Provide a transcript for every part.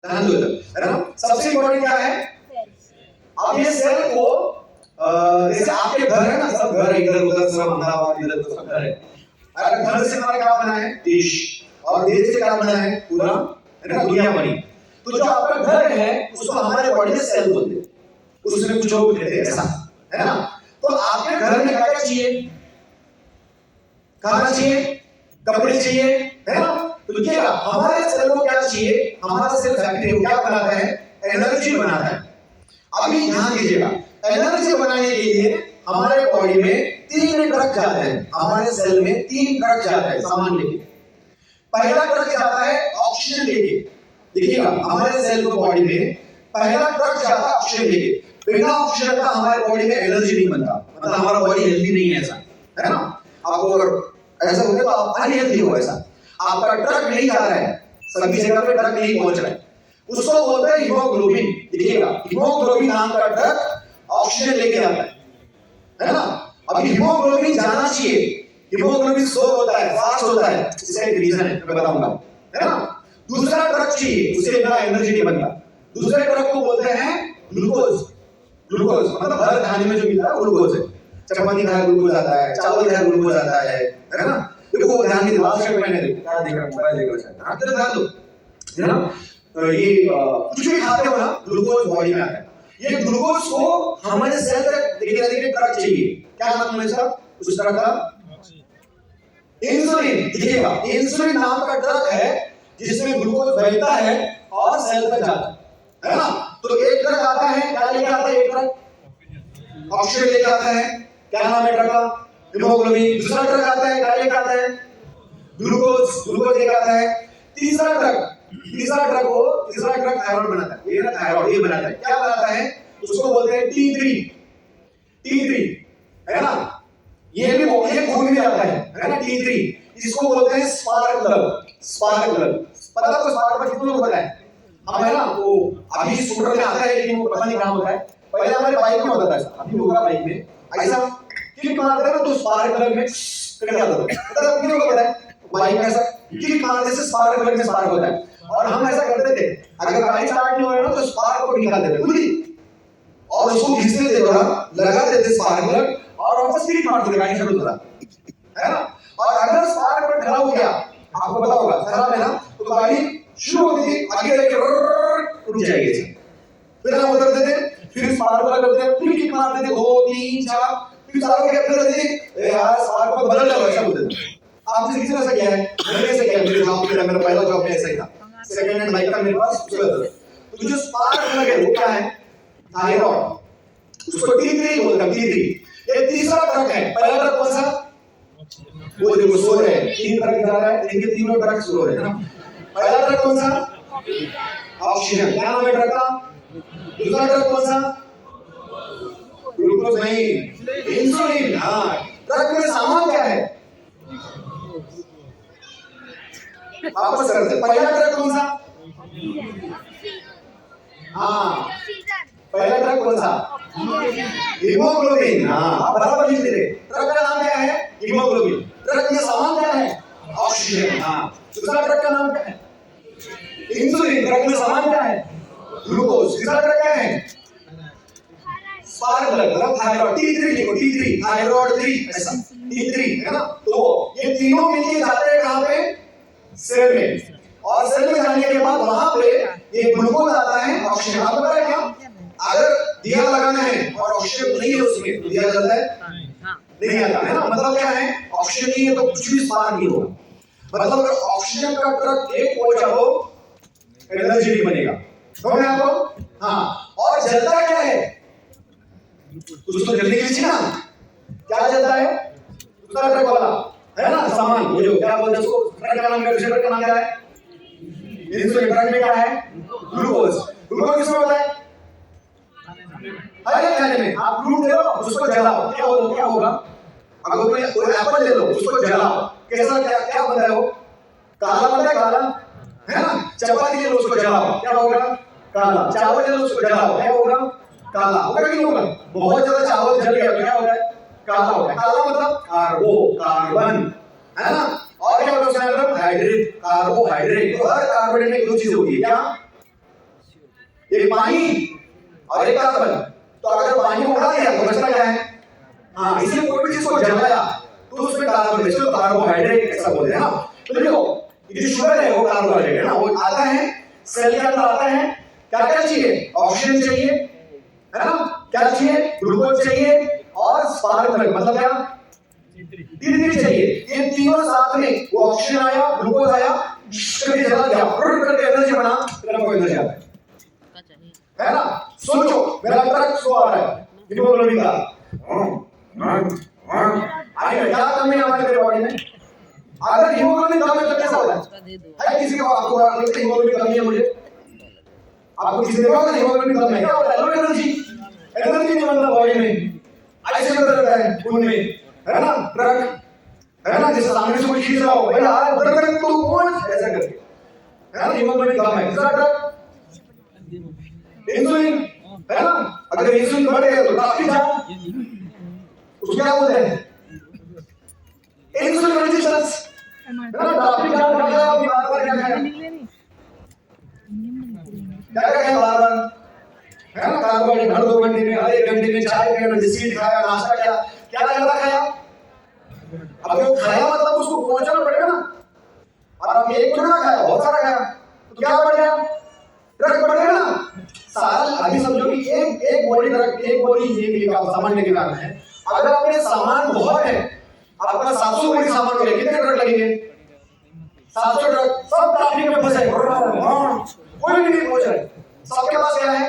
ध्यान दो इधर, है ना। सबसे इंपॉर्टेंट क्या है, अब ये सेल को जैसे आपके घर है ना, सब घर है, इधर उधर सब अहमदाबाद इधर तो सब घर है। अगर घर से हमारा क्या बना है, देश, और देश से क्या बना है, पूरा, है ना, दुनिया बनी। तो जो आपका घर है उसको हमारे बॉडी में सेल बोलते हैं, उसमें कुछ और कहते हैं ऐसा, है ना। तो आपके घर में क्या क्या चाहिए, खाना चाहिए, कपड़े चाहिए, है ना। तो देखिएगा हमारे सेल को क्या चाहिए, हमारा सेल फैक्ट्री को क्या बनाता है, एनर्जी बनाता है। अभी ध्यान दीजिएगा, एनर्जी बनाने के लिए हमारे बॉडी में 3 ट्रक जाते हैं, हमारे सेल में 3 ट्रक जाते हैं सामान लेके। पहला ट्रक जाता है ऑक्सीजन लेके, देखिएगा हमारे सेल को बॉडी में पहला ट्रक जाता है ऑक्सीजन लेके। बिना ऑक्सीजन का हमारे बॉडी में एनर्जी नहीं बनता, मतलब हमारा बॉडी हेल्दी नहीं है, ऐसा है ना। आपको अगर ऐसा हो गया तो आप अनहेल्दी हो, ऐसा आपका ट्रक नहीं जा रहा है, सभी जगह पे ट्रक नहीं पहुंच रहा है, उसको बोलते हैं हीमोग्लोबिन। देखिएगा हीमोग्लोबिन नाम का ट्रक ऑक्सीजन लेके आता है ना। अब हीमोग्लोबिन जाना चाहिए, हीमोग्लोबिन स्लो होता है, फास्ट होता है, इसका एक रीजन है, मैं बताऊंगा, है ना। दूसरा ट्रक चाहिए, उससे बिना एनर्जी नहीं बनता। दूसरे ट्रक को बोलते हैं ग्लूकोज। ग्लूकोज मतलब हर खाने में जो मिलता है ग्लूकोज है, चपाती खाए ग्लूकोज आता है, चावल खाए ग्लूकोज आता है ना। देखो ध्यान दीजिए, लाल शर्ट पहने थे, क्या देख रहा हूं, मोबाइल देख रहा हूं, आपको ध्यान दो, है ना। ये कुछ भी खाते हो ना, ग्लूकोज बॉडी में आता है। ये ग्लूकोज को हमारे सेल तक देखिए ट्रक चाहिए, क्या नाम है इसका, उस तरह का इंसुलिन। देखिएगा इंसुलिन नाम का ट्रक है जिसमें ग्लूकोज बहता है और सेल तक जाता है ना। तो एक ट्रक आता है, क्या लेके आता है, एक ट्रक ऑक्सीजन लेके आता है, क्या नाम है ट्रक का, हीमोग्लोबिन। दूसरा ट्रक आता है, क्या लेके आता है, ग्लूकोज, ग्लूकोज लेके आता है। तीसरा ट्रक थायराइड बनाता है, ये ना थायराइड, ये बनाता है, क्या बनाता है, उसको बोलते हैं T3, T3, है ना। ये भी ये खून में आता है ना, T3, इसको बोलते हैं स्पार्क प्लग। स्पार्क प्लग पता है, स्पार्क प्लग कितने लोग पता है, हम है ना, वो अभी स्कूटर में आता है लेकिन वो पता नहीं कहां होता है। पहले हमारे बाइक में होता था ऐसा, अभी होगा बाइक में ऐसा किक मारते हैं ना तो स्पार्क प्लग में करके आता था, पता है कितने लोग पता है। बाइक में ऐसा किक मारने से स्पार्क प्लग में स्पार्क होता है, और हम ऐसा करते थे, अगर गाड़ी स्टार्ट नहीं हो रहा ना तो स्पार्क को निकाल देते खुद ही, और उसको घिसते थे, थोड़ा लगा देते स्पार्क प्लग, और वापस किक मारते थे, गाड़ी शुरू होता है ना। और अगर स्पार्क प्लग खराब हो गया, आपको पता होगा खराब है ना, तो गाड़ी शुरू होती थी, आगे जाके रुक जाएगी, फिर हम उतरते थे, फिर स्पार्क प्लग करते थे, फिर किक मारते थे 2 3 4, फिर चारों के फिर रहते थे, यार स्पार्क प्लग बदल जाओ, ऐसा बोलते थे। आपसे किसी ने ऐसा किया है, मैंने ऐसा किया, मेरे जॉब में, मेरा पहला जॉब में ऐसा ही था, सेकंड हैंड बाइक था मेरे पास। तो जो स्पार्क प्लग है वो क्या है, थायराइड, उसको T3 बोलते हैं, T3। ये तीसरा ट्रक है, पहला ट्रक कौन सा, वो देखो स्लो है, 3 ट्रक जा रहा है, इनके तीनों ट्रक स्लो है ना। पहला ट्रक कौन सा, ऑक्सीजन, क्या नाम है ट्रक का। दूसरा ट्रक कौन सा, ग्लूकोज नहीं, इंसुलिन। हाँ, ट्रक में सामान क्या है, वापस करते, पहला ट्रक कौन सा, हाँ पहला ट्रक कौन सा, हीमोग्लोबिन। हाँ बराबर लिख दे, ट्रक का नाम क्या है, हीमोग्लोबिन। ट्रक में सामान क्या है, ऑक्सीजन। हाँ, दूसरा ट्रक का नाम क्या है, इंसुलिन। ट्रक में सामान क्या है, ग्लूकोज। तीसरा ट्रक क्या है, स्पार्क प्लग, मतलब थायराइड। T3 लिखो, T3, थायराइड 3, ऐसा T3 है ना। तो ये तीनों मिलके जाते हैं कहां पे, सेल में, और सेल में जाने के बाद वहां पे ये ग्लूकोज आता है, ऑक्सीजन। आपको पता है क्या, अगर दिया लगाना है और ऑक्सीजन नहीं है उसमें तो दिया जलता है, नहीं आता है ना। मतलब क्या है, ऑक्सीजन नहीं है तो कुछ भी स्पार्क नहीं होगा। मतलब अगर ऑक्सीजन का ट्रक एक पहुंचा हो, एनर्जी नहीं बनेगा, समझ में आपको। हाँ, और जलता क्या है, कुछ तो जलने के लिए ना, क्या जलता है, दूसरा ट्रक वाला है ना, सामान, वो जो क्या बोलते हैं उसको, ट्रक का नाम क्या, दूसरे ट्रक का नाम क्या है, इंसुलिन। ट्रक में क्या है, ग्लूकोज। ग्लूकोज किसमें होता है, हर एक खाने में। आप फ्रूट ले लो, उसको जलाओ, क्या होगा, क्या होगा, अगर कोई एप्पल ले लो, उसको जलाओ, कैसा क्या क्या बनता है, वो काला बनता है, काला है ना। चपाती ले लो, उसको जलाओ, क्या होगा, काला। चावल ले लो, उसको जलाओ, क्या होगा, काला होगा कि नहीं होगा। बहुत ज्यादा चावल जल गया तो क्या होगा, काला होगा। काला मतलब कार्बन, है ना। और क्या होता है उसके अंदर, हाइड्रेट, कार्बोहाइड्रेट। तो हर कार्बोहाइड्रेट में 2 चीज होती है, क्या, एक पानी और एक कार्बन। तो अगर पानी को उड़ा दिया तो बचता क्या है? हाँ, इसलिए कोई भी चीज को जलाया तो उसमें कार्बन बचता है, कार्बोहाइड्रेट ऐसा बोलते हैं ना। तो देखो ये जो शुगर है वो कार्बोहाइड्रेट है ना, वो आता है सेल के अंदर आता है। क्या क्या चाहिए? ऑक्सीजन चाहिए, है ना? क्या चाहिए? ग्लूकोज चाहिए और स्पार्क प्लग मतलब क्या? T3 चाहिए। ये तीनों साथ में, वो ऑक्सीजन आया, ग्लूकोज आया, करके जला दिया, करके एनर्जी बना, फिर हमको एनर्जी आता है ना? सोचो मेरा ट्रक स्लो आ रहा है, हीमोग्लोबिन का क्या कमी है हमारे बॉडी में? अगर हीमोग्लोबिन कम है तो कैसा होता है? किसी को आपको हीमोग्लोबिन कमी है, मुझे आपको किसी ने कहा हीमोग्लोबिन कम है, क्या होता है? लो एनर्जी, एनर्जी नहीं बनता बॉडी में, ऐसे करता है खून में, है ना? ट्रक है ना, जैसे सामने से कोई खींच रहा हो, भाई आ उधर कर तो कौन ऐसा करके, है ना? हीमोग्लोबिन कम है, दूसरा ट्रक इंसुलिन, है ना? अगर इंसुलिन बढ़ गया तो काफी जान, उसको क्या बोलते हैं? इंसुलिन रेजिस्टेंस, है ना? काफी जान का क्या अभी बार-बार क्या खाया? क्या खाया बार-बार, है ना? कार्बोहाइड्रेट हर 2 घंटे में, हर 1 घंटे में चाय पिया, बिस्किट खाया, नाश्ता किया, क्या ज्यादा खाया? अब वो खाया मतलब उसको पहुंचाना पड़ेगा ना। और अब एक थोड़ा खाया, बहुत सारा खाया, तो क्या बढ़ गया? ट्रक बढ़ गया ना सारा। अभी समझो कि एक बोरी ट्रक, एक बोरी ये का सामान लेके जाना है। अगर अपने सामान बहुत है, आपका 700 बोरी सामान हो गया, कितने ट्रक लगेंगे? 700 ट्रक, सब ट्रैफिक में फंसे, कोई भी नहीं पहुंच रहा है। सबके पास क्या है?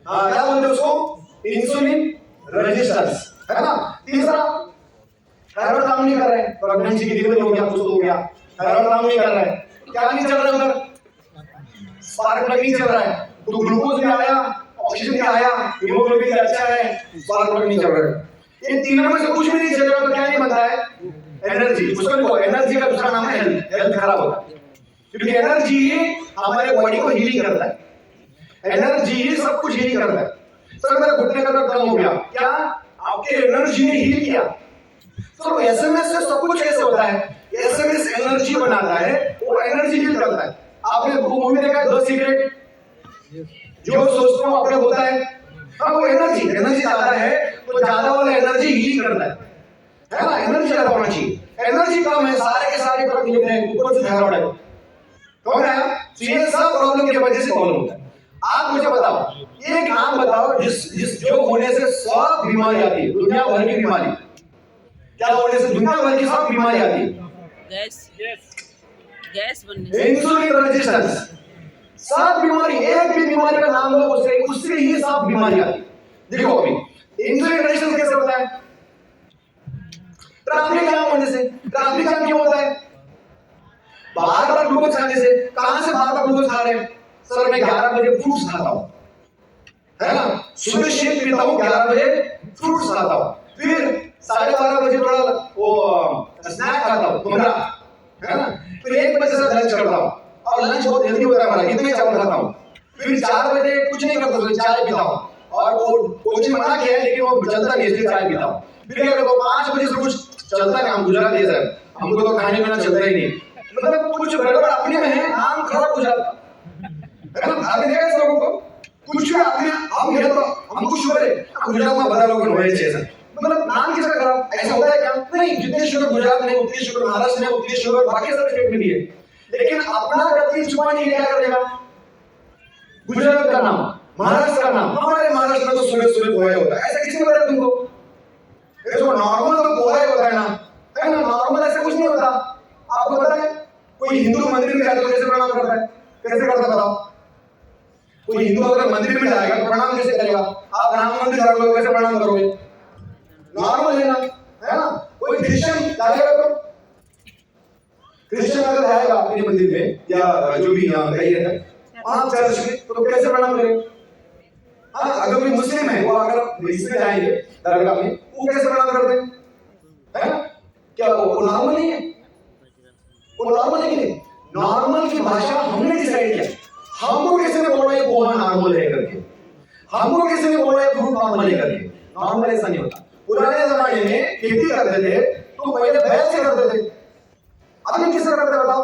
हाँ, क्या बोलते हैं उसको? इंसुलिन रेजिस्टेंस, है ना? तीसरा थायराइड काम नहीं कर रहे हैं, प्रेगनेंसी की डिलीवरी हो गया, कुछ हो गया, थायराइड काम नहीं कर रहा है, क्या नहीं चल रहा है उधर? स्पार्क प्लग नहीं चल रहा है, तो ग्लूकोज भी आया, ऑक्सीजन भी आया, हीमोग्लोबिन भी अच्छा है, स्पार्क प्लग नहीं चल रहा है। ये तीनों में से कुछ भी नहीं चल रहा तो क्या नहीं बनता है? एनर्जी। उसको देखो, एनर्जी का दूसरा नाम है हेल्थ। हेल्थ खराब होता है क्योंकि एनर्जी हमारे बॉडी को हीलिंग करता है। एनर्जी सब कुछ हीलिंग करता है। सर मेरा घुटने का दर्द कम हो गया, क्या आपके एनर्जी ने हील किया? तो एसएमएस से सब कुछ कैसे होता है? एसएमएस एनर्जी बनाता है, वो एनर्जी हील करता है। आपने वो मूवी देखा है द सीक्रेट? जो सोचता हूं आपने होता है, हाँ वो एनर्जी ज्यादा है तो ज्यादा वाला एनर्जी हीलिंग करता है ना? एनर्जी ज्यादा होना चाहिए। एनर्जी कम है, सारे के सारे ड्रग लेते हैं, ऊपर से थायराइड है, कौन है? तो ये सब प्रॉब्लम की वजह से प्रॉब्लम होता है। आप मुझे बताओ, एक नाम बताओ जिस जो होने से सब बीमारी आती है, दुनिया भर की बीमारी, क्या होने से दुनिया भर की सब बीमारी आती है? गैस बनने, इंसुलिन रेजिस्टेंस, सब बीमारी, एक भी बीमारी का नाम लो उससे ही सब बीमारी आती है। देखो अभी इंसुलिन रेजिस्टेंस कैसे होता है? ट्रैफिक जाम होने से। ट्रैफिक जाम क्यों होता है? बार-बार ग्लूकोज खाने से। कहां से बार-बार ग्लूकोज खा रहे हैं? सर मैं 11 बजे फ्रूट्स खाता हूं, है ना? सुबह शेक पीता हूं, 11 बजे फ्रूट्स खाता हूं, फिर 12:30 बजे थोड़ा वो स्नैक खाता हूं, भुंगरा, है ना? फिर 1 बजे से लंच करता हूं, और लंच बहुत हेल्दी होता है हमारा, इतने चावल खाता हूं। फिर 4 बजे कुछ नहीं करता, तो चाय पीता हूं, और वो कोचिंग मना किया है लेकिन वो चलता नहीं, इसलिए चाय पीता हूं। फिर क्या करता हूं? 5 बजे से कुछ चलता नहीं, हम गुजरात है सर, हमको तो खाने पीना चलता ही नहीं, मतलब कुछ गड़बड़ अपने में है, नाम खराब गुजरात, है ना? आपने देखा इस लोगों को कुछ भी अपने हम ये तो हम कुछ हो रहे गुजरात में बता लोग नॉलेज है सर, मतलब नाम किसका खराब? ऐसा होता है क्या? नहीं, जितने शुगर गुजरात में, उतनी शुगर महाराष्ट्र में, उतनी शुगर बाकी सारे स्टेट में भी है, लेकिन अपना गलती छुपा नहीं क्या कर देगा? गुजरात का नाम, महाराष्ट्र का नाम, हमारे महाराष्ट्र में तो सुबह सुबह पोहा होता है, ऐसा किसी ने बताया तुमको? ये जो नॉर्मल तो पोहा होता है ना, है ना? नॉर्मल ऐसा कुछ नहीं होता। आपको पता है कोई हिंदू मंदिर में जाता है तो कैसे प्रणाम करता है? कैसे करता बताओ? कोई हिंदू अगर मंदिर में जाएगा तो प्रणाम कैसे करेगा? आप राम मंदिर जाओगे कैसे प्रणाम करोगे? नॉर्मल है ना, है ना? कोई क्रिश्चियन जाएगा तो क्रिश्चियन अगर जाएगा अपने मंदिर में या जो भी यहाँ कहीं रहता है वहां चर्च में, तो कैसे प्रणाम करेगा? हाँ, अगर कोई मुस्लिम है वो अगर इसमें जाएंगे दरगाह में, वो कैसे प्रणाम करते हैं? है ना? क्या वो नॉर्मल नहीं है? वो नॉर्मल है कि नहीं? नॉर्मल की भाषा हमने डिसाइड किया। हमको किसी ने बोला ये पोहा नॉर्मल है करके, हमको किसी ने बोला ये फ्रूट नॉर्मल है करके। नॉर्मल ऐसा नहीं होता। पुराने जमाने में खेती करते थे तो पहले बैल से करते थे, अभी किससे करते बताओ?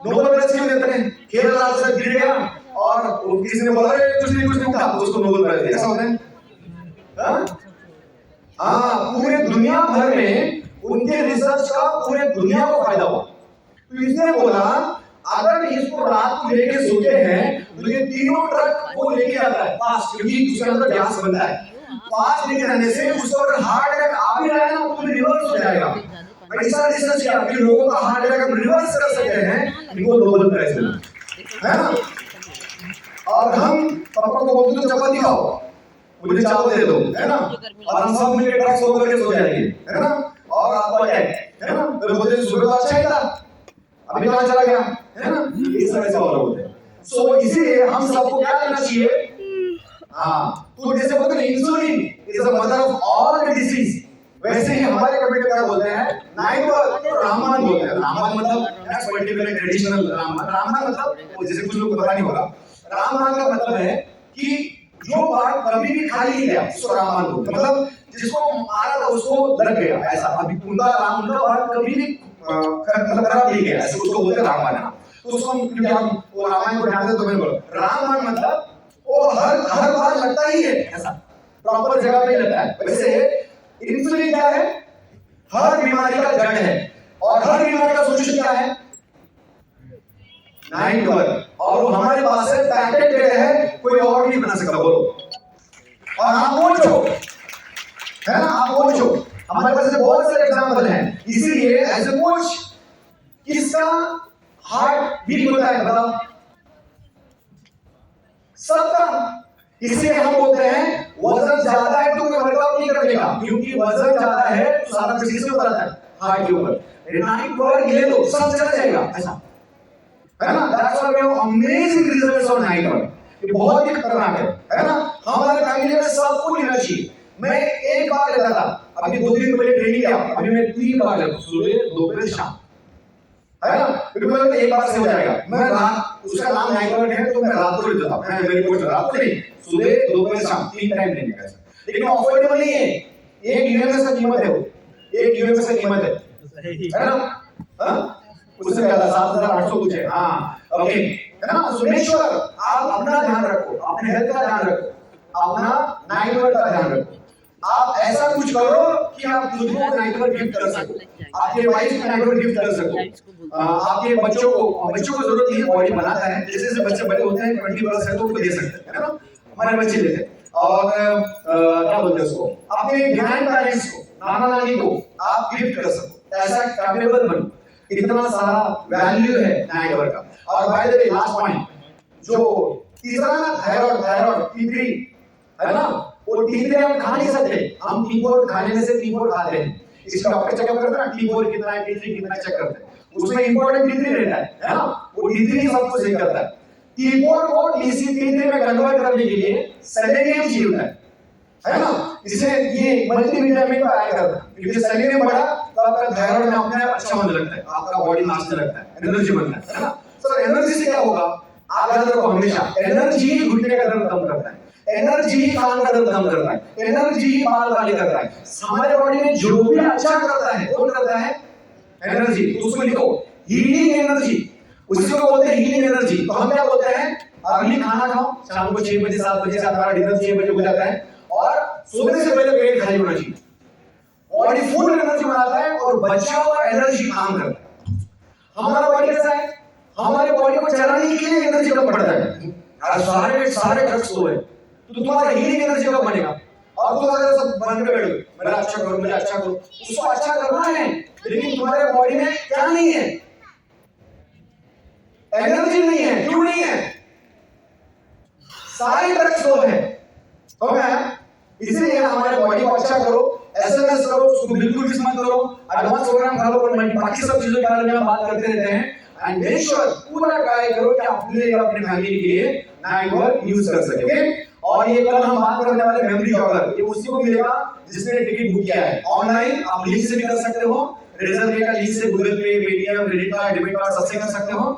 नोबेल प्राइज क्यों देते हैं? खेल रहा था, गिर गया और किसी ने बोला अरे कुछ नहीं उठा, उसको नोबेल प्राइज दिया। ऐसा होता है? हाँ, पूरे दुनिया भर में उनके रिसर्च का पूरे दुनिया को फायदा हुआ। तो इसने बोला अगर इसको रात को लेके सोते हैं तो ये तीनों ट्रक को लेके आता है पास, क्योंकि उसके अंदर गैस बनता है। पास लेके जाने से उसको अगर हार्ट अटैक आ भी रहा है ना तो रिवर्स हो जाएगा। ऐसा रिसर्च किया कि लोगों का हार्ट अटैक हम रिवर्स कर सकते हैं, इनको नोबेल प्राइज मिला है ना। और हम पापा को बोलते तो चपाती खाओ, मुझे चावल दे दो, है ना, और हम सब मिलकर ट्रक सो करके सो जाएंगे, है ना। और आपको अटैक, है ना, तो बोलते सुबह तो अच्छा ही था, अभी कहां चला गया, है ना। इस तरह से और होते हैं। सो इसीलिए हम सबको क्या करना चाहिए? हाँ, तो जैसे बोलते हैं insulin is the mother of all the disease, वैसे ही हमारे कम्युनिटी में क्या बोलते हैं? नाइट वर्क, रामबाण बोलते हैं। रामबाण मतलब दैट्स पर्टिकुलर ट्रेडिशनल रामबाण। रामबाण मतलब जैसे कुछ लोग पता नहीं होगा, रामबाण का मतलब है कि जो बात कभी भी खाली नहीं गया उसको रामबाण बोलते हैं। मतलब जिसको मारा था उसको लग गया, ऐसा। अभी उनका बात कभी भी मतलब खराब नहीं गया, ऐसे उसको बोलते हैं रामबाण, है ना। तो उसको हम क्योंकि हम वो रामायण को जानते तो मैंने बोला रामबाण मतलब वो हर बार लगता ही है, ऐसा प्रॉपर जगह पे लगता है। वैसे इंसुलिन क्या है? हर बीमारी का जड़ है, और हर बीमारी का सोल्यूशन क्या है? Night work. और वो हमारे पास है, पैटेंटेड है, कोई और नहीं बना सकता। बोलो, और आप पूछो, है ना, आप पूछो। हमारे पास बहुत सारे एग्जांपल हैं। इसीलिए ऐसे पूछ किसका हार्ट बीट होता है बताओ? सबका। इसलिए हम बोलते हैं वजन ज्यादा है तो कोई वर्कआउट नहीं करने का, क्योंकि वजन ज्यादा है तो सारा कुछ किसके ऊपर आता है? हार्ट के ऊपर। नाइट वर्क ले लो, सब चला जाएगा, ऐसा, है ना। That's why we have amazing results on night work. ये बहुत ही खतरनाक है ना। हमारे फैमिली में सबको लेना चाहिए। मैं एक बार लेता था, अभी 2 दिन पहले ट्रेनिंग किया, अभी मैं 3 बार लेता हूं, सुबह दोपहर शाम, है ना। बिल्कुल एक बार से हो जाएगा। मैं रात, उसका नाम नाइट वर्क है तो मैं रात को ले जाता हूं, मैं मेरे कोच रात को नहीं, सुबह दोपहर शाम 3 टाइम लेने का। लेकिन अफोर्डेबल नहीं है, एक यूएमएस का कीमत है, वो एक यूएमएस का कीमत है ना। हां, उससे ज्यादा 7,800 कुछ है। हाँ ओके, है ना। सो मेक श्योर आप अपना ध्यान रखो, अपने हेल्थ का ध्यान रखो, अपना नाइट वर्क का ध्यान रखो। आप ऐसा कुछ करो कि आप खुद को नाइट वर्क गिफ्ट कर सको, आपके वाइफ को नाइट वर्क गिफ्ट कर सको, आपके बच्चों को जरूरत नहीं है, बॉडी बनाता है। जैसे जैसे बच्चे बड़े होते हैं 20 है तो उनको दे सकते हैं, है ना। हमारे बच्चे लेते हैं। और क्या बोलते हैं उसको, अपने ग्रैंड पेरेंट्स को, नाना नानी को आप गिफ्ट कर सको, ऐसा कैपेबल बनो। इतना सारा वैल्यू है नाइट वर्क का। और by the way last point, जो तीसरा ना थायराइड T3 है ना, वो T3 हम खा नहीं सकते। हम T4 खाने में से T4 खाते हैं, इसका डॉक्टर चेकअप करता है ना, T4 कितना है, T3 कितना है, चेक करते हैं। उसमें इंपॉर्टेंट T3 रहता है ना, वो T3 सब कुछ चेक करता है। T4 को T3 में कन्वर्ट करने के लिए सेलेनियम चाहिए होता है ना। इसे ये मल्टीविटामिन का ऐड करता है, क्योंकि सेलेनियम बढ़ा तो आपका थायराइड में अपने आप अच्छा होने लगता है, आपका बॉडी नाचने लगता है, एनर्जी बनता है ना। तो एनर्जी से क्या होगा? आप याद रखो हमेशा, एनर्जी ही घुटने का दर्द कम करता है, एनर्जी ही कान का दर्द कम करता है, एनर्जी ही बाल काले करता है। हमारे बॉडी में जो भी अच्छा करता है कौन करता है? एनर्जी। तो उसको लिखो हीलिंग एनर्जी, उसी को बोलते हैं हीलिंग एनर्जी। तो हम क्या बोलते हैं? अर्ली खाना खाओ, शाम को 6 बजे 7 बजे से हमारा डिनर 6 बजे हो जाता है, और सोने से पहले पेट खाली होना चाहिए। बॉडी फुल एनर्जी बनाता है और बचा हुआ एनर्जी काम करता है। हमारा बॉडी कैसा है? हमारे बॉडी को चलाने के लिए एनर्जी कम पड़ता है। सारे ड्रग्स तो है, तो तुम्हारा हीलिंग एनर्जी कब बनेगा? और तुम अगर सब बंद में बैठो, मेरा अच्छा करो, मुझे अच्छा करो, उसको अच्छा करना है, लेकिन तुम्हारे बॉडी में क्या नहीं है? एनर्जी नहीं है। क्यों नहीं है? सारे ड्रग्स तो है, तो मैं इसलिए हमारे बॉडी को अच्छा करो, एसएमएस करो, उसको बिल्कुल मिस मत करो, एडवांस प्रोग्राम फॉलो करो, बाकी सब चीजों के बारे में हम बात करते रहते हैं। एंड मेक श्योर पूरा ट्राई करो कि आप अपने और अपने फैमिली के लिए नाइट वर्क यूज कर सके, ओके। और ये कल हम बात करने वाले मेमोरी जॉगर, ये उसी को मिलेगा जिसने टिकट बुक किया है ऑनलाइन। आप लिंक से भी कर सकते हो, रेजर पे का लिंक से गूगल पे, Paytm, credit card, debit card सबसे कर सकते हो।